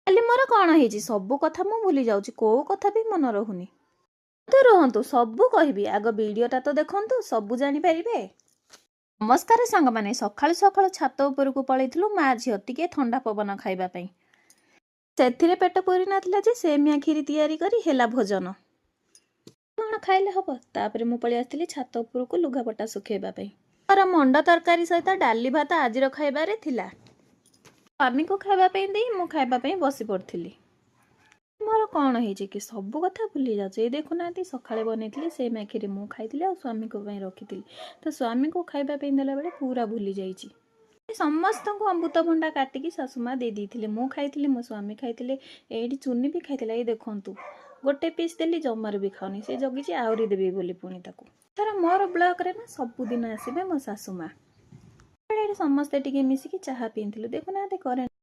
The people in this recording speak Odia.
କାଲି ମୋର କ'ଣ ହେଇଛି ସବୁ କଥା ମୁଁ ଭୁଲି ଯାଉଛି, କୋଉ କଥା ବି ମନେ ରହୁନି। ତ ରୁହନ୍ତୁ, ସବୁ କହିବି, ଆଗ ଭିଡ଼ିଓଟା ତ ଦେଖନ୍ତୁ, ସବୁ ଜାଣିପାରିବେ। ନମସ୍କାର ସାଙ୍ଗମାନେ, ସକାଳୁ ସକାଳୁ ଛାତ ଉପରକୁ ପଳେଇଥିଲୁ ମା ଝିଅ ଟିକେ ଥଣ୍ଡା ପବନ ଖାଇବା ପାଇଁ। ସେଥିରେ ପେଟ ପୁରି ନଥିଲା ଯେ ସେମିଆ କ୍ଷୀରି ତିଆରି କରି ହେଲା ଭୋଜନ। କ'ଣ ଖାଇଲେ ହବ? ତାପରେ ମୁଁ ପଳେଇ ଆସିଥିଲି ଛାତ ଉପରକୁ ଲୁଗାପଟା ଶୁଖେଇବା ପାଇଁ। ମୋର ମଣ୍ଡା ତରକାରୀ ସହିତ ଡାଲି ଭାତ ଆଜିର ଖାଇବାରେ ଥିଲା। ସ୍ୱାମୀକୁ ଖାଇବା ପାଇଁ ଦେଇ ମୁଁ ଖାଇବା ପାଇଁ ବସି ପଡ଼ିଥିଲି। ମୋର କ'ଣ ହେଇଛି କି ସବୁ କଥା ଭୁଲି ଯାଉଛି। ଏଇ ଦେଖୁନାହାନ୍ତି, ସକାଳେ ବନେଇଥିଲି ସେମିଆ କ୍ଷୀରି ମୁଁ ଖାଇଥିଲି ଆଉ ସ୍ୱାମୀଙ୍କ ପାଇଁ ରଖିଥିଲି। ତ ସ୍ୱାମୀଙ୍କୁ ଖାଇବା ପାଇଁ ଦେଲାବେଳେ ପୁରା ଭୁଲି ଯାଇଛି। ସମସ୍ତଙ୍କୁ ଅମୃତଭଣ୍ଡା କାଟିକି ଶାଶୁମା ଦେଇ ଦେଇଥିଲେ। ମୁଁ ଖାଇଥିଲି, ମୋ ସ୍ୱାମୀ ଖାଇଥିଲେ, ଏଇଠି ଚୁନି ବି ଖାଇଥିଲା। ଏଇ ଦେଖନ୍ତୁ, ଗୋଟେ ପିସ୍ ଦେଲି, ଜମାରୁ ବି ଖାଉନି। ସେ ଜଗିଛି ଆହୁରି ଦେବି ବୋଲି ପୁଣି ତାକୁ। ଧର ମୋର ବ୍ଲକରେ ନା ସବୁଦିନ ଆସିବେ ମୋ ଶାଶୁମା। ଏଠି ସମସ୍ତେ ଟିକେ ମିଶିକି ଚାହା ପିଇଥିଲୁ। ଦେଖୁନାହାନ୍ତି କରେଣ୍ଟ